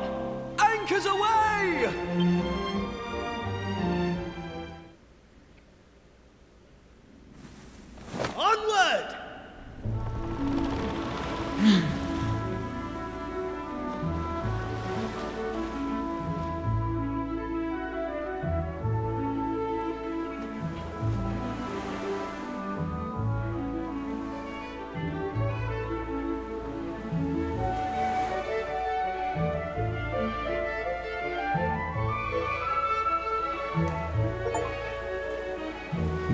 Anchors away! Onward!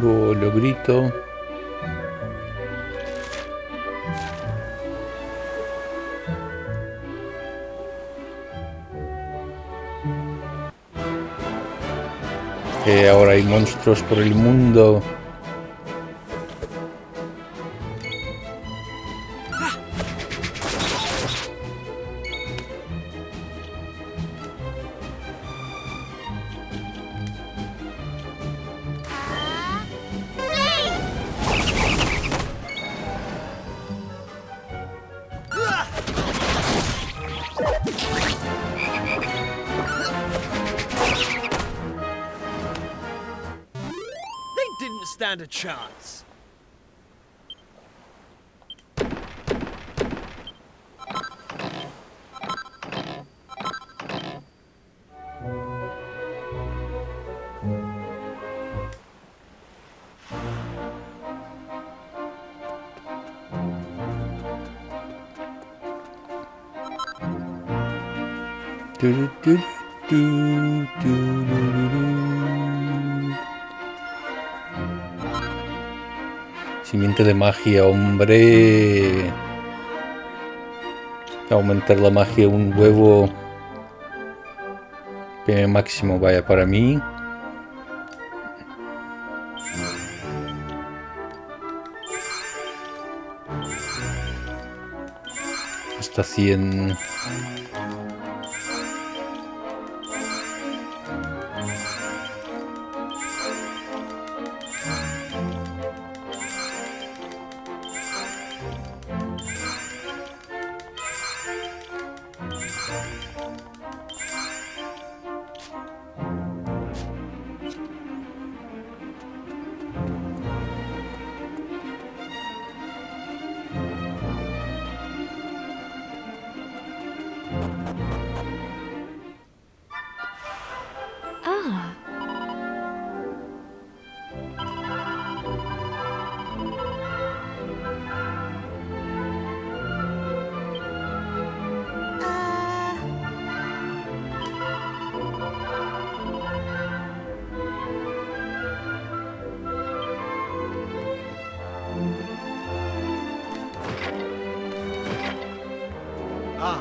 Lo grito. Ahora hay monstruos por el mundo. Didn't stand a chance. Du, du, du, du, du. Simiente de magia, hombre. Aumentar la magia un huevo. PM máximo, vaya, para mí. hasta 100. Ah.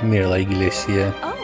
Mira la iglesia. Oh.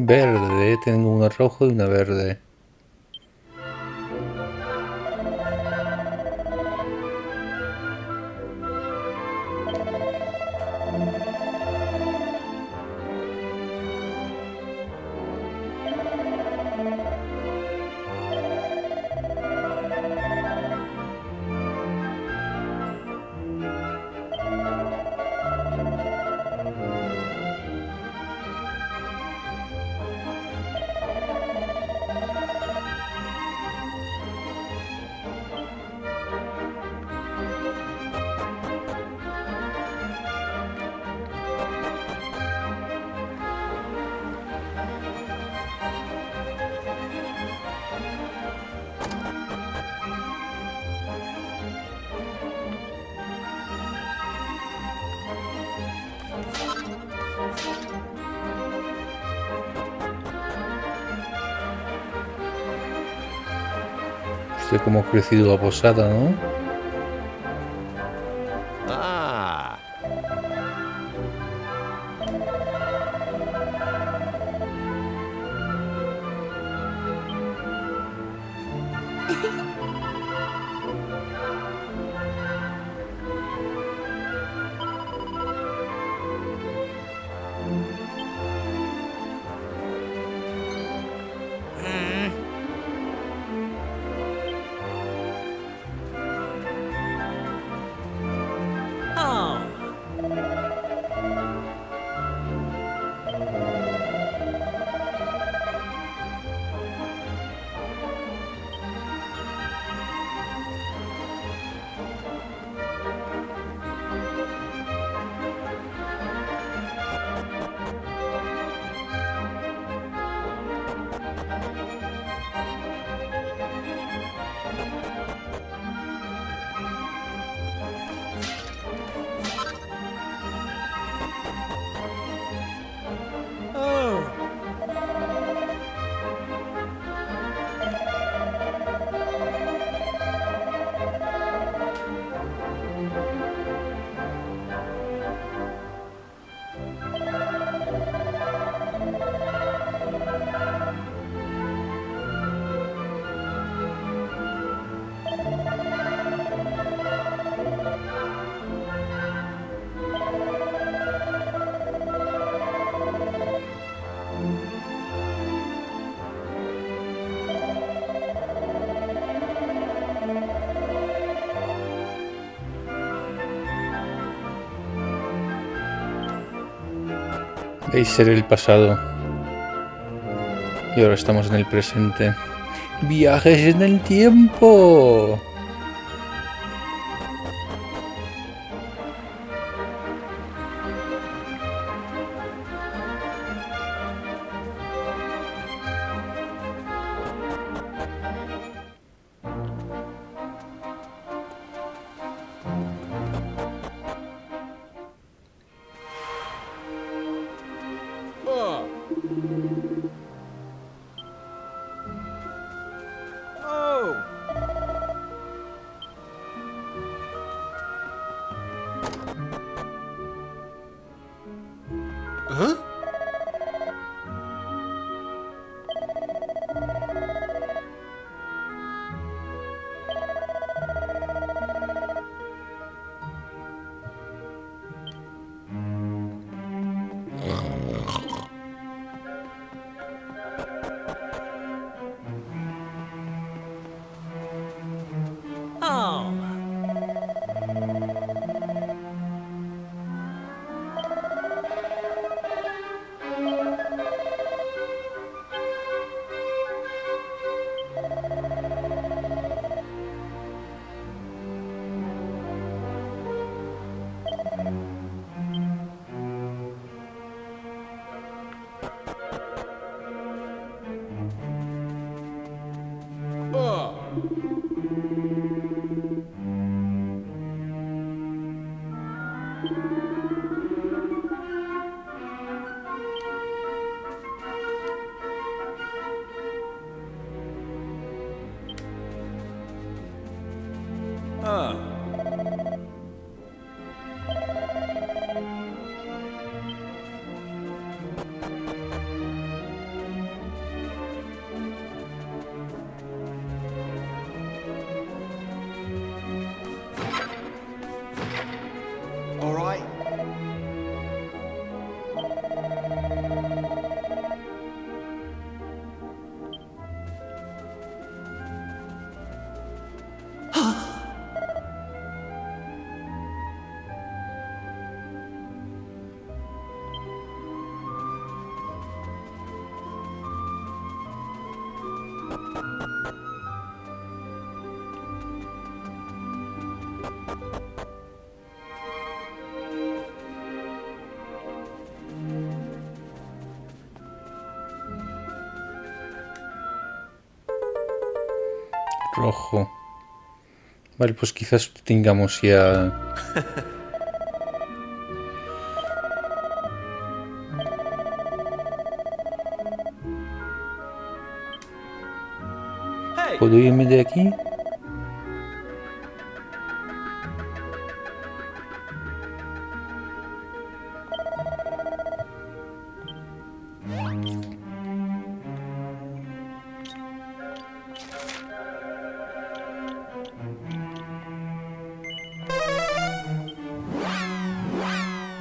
Verde, tengo una roja y una verde. Viste cómo ha crecido la posada, ¿no? Ah. Veis ser el pasado. Y ahora estamos en el presente. ¡Viajes en el tiempo! All right. Rojo. Vale, pues quizás tengamos ya... ¿Puedo irme de aquí?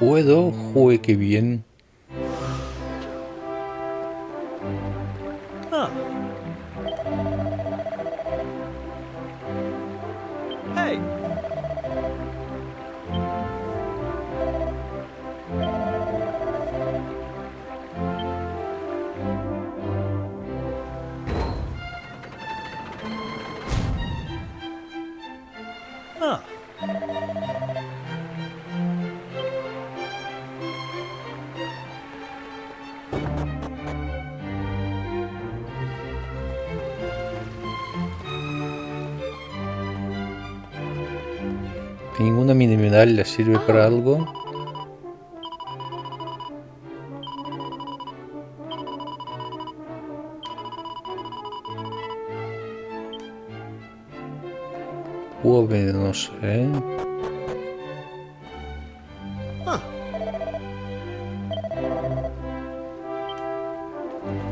puedo, jue que bien. Huh. Hey! Huh. Ninguna mini medalla sirve para algo. Joven, no sé. Huh.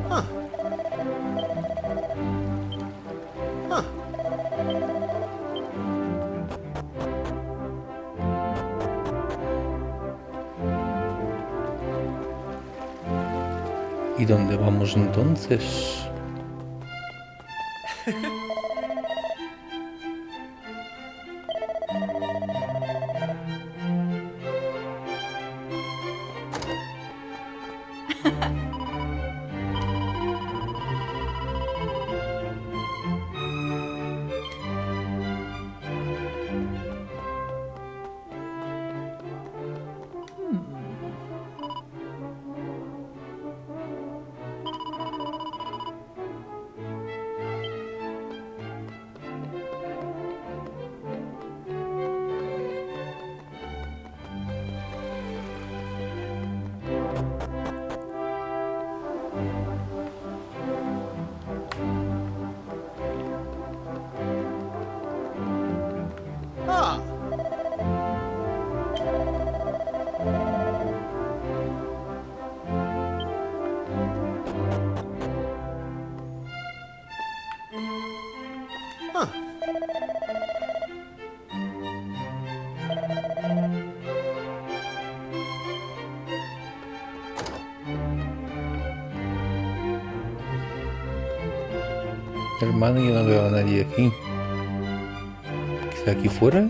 Huh. Huh. ¿Y dónde vamos entonces? Ah. Huh. Hermano, yo no veo a nadie aquí. ¿Quizá aquí fuera?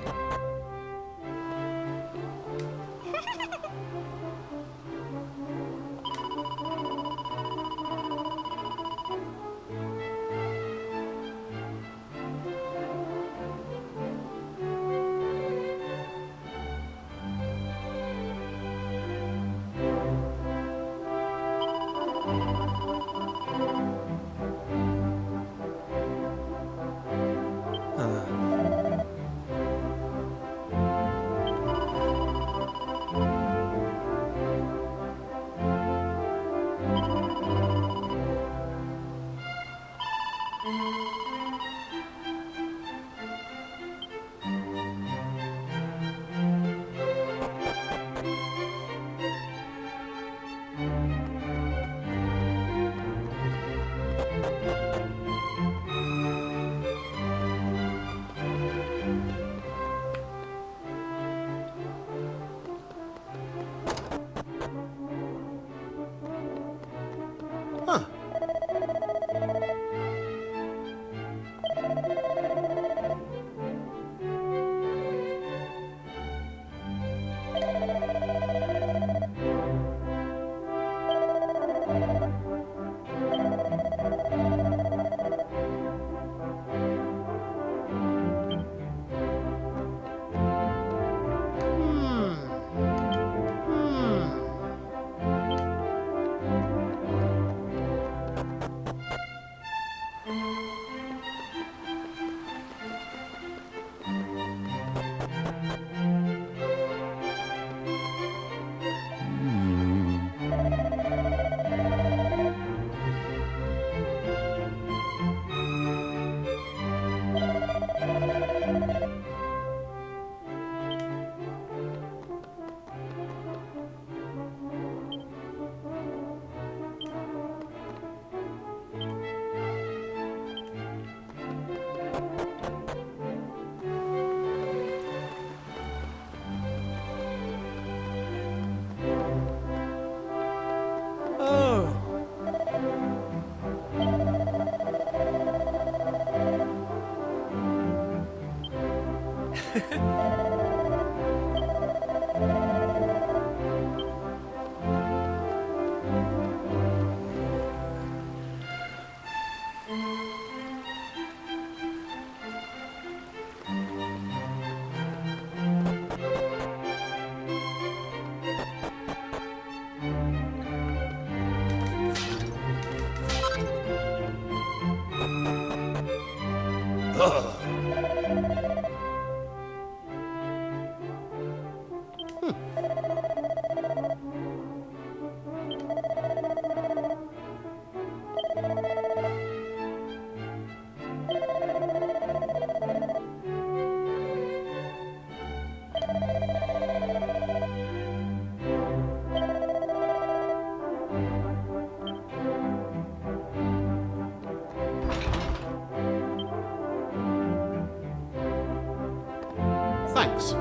Thanks.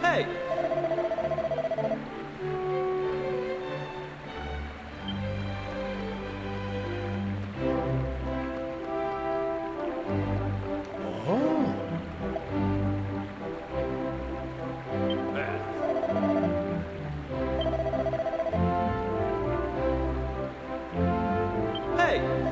Hey! Hey!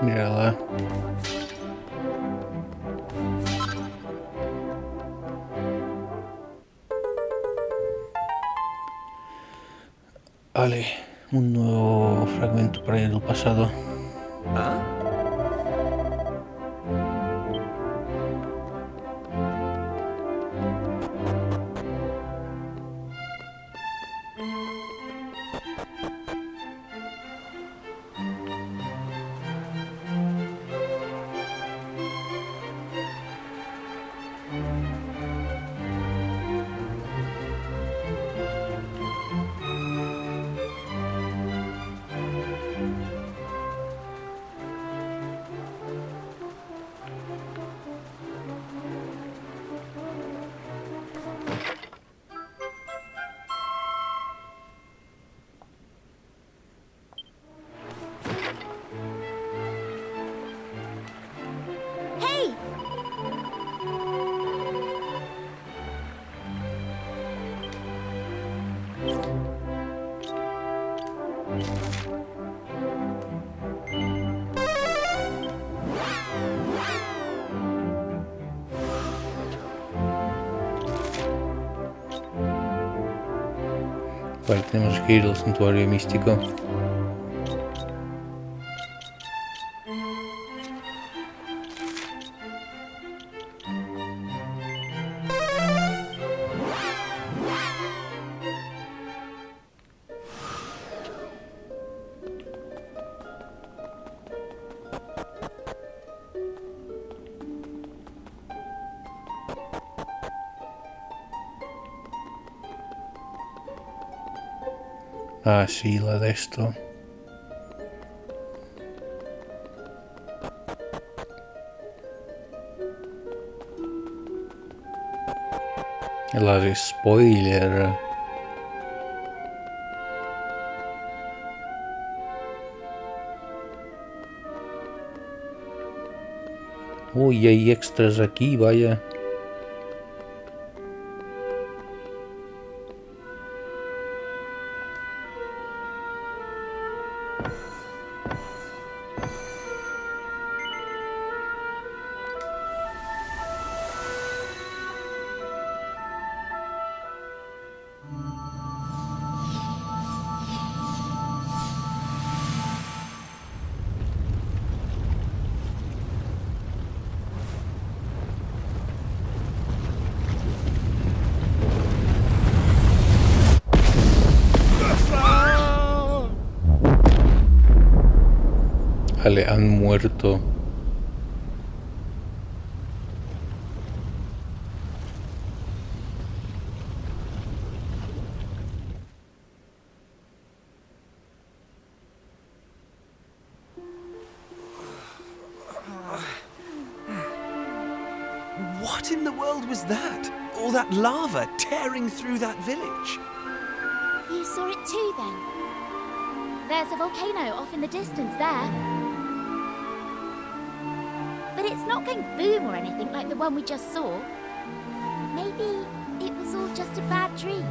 Mírala. Vale, un nuevo fragmento para ir al pasado. ¿Ah? Hey! Vale, tenemos que ir al santuario místico. Ah, sí, la de esto. La de spoiler. Uy, hay extras aquí, vaya. Vale, han muerto. What in the world was that? All that lava tearing through that village? You saw it too, then? There's a volcano off in the distance there. But it's not going boom or anything like the one we just saw. Maybe it was all just a bad dream.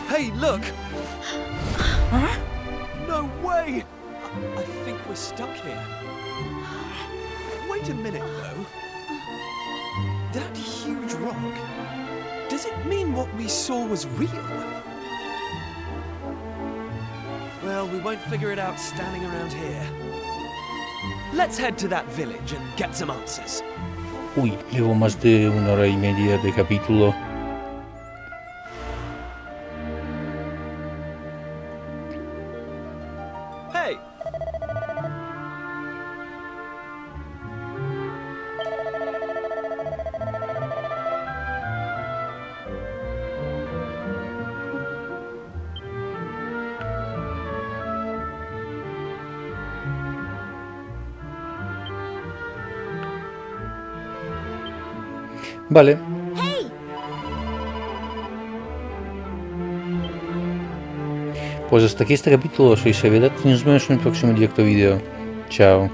Hey, look! Huh? No way! I think we're stuck here. Wait a minute, though. That huge rock, does it mean what we saw was real? Well, we won't figure it out standing around here. Let's head to that village and get some answers. Uy, llevo más de 1 hora y media de capítulo. Hey! Vale. Hey! Pues hasta aquí este capítulo. Soy Sevedat y nos vemos en el próximo directo vídeo. Chao.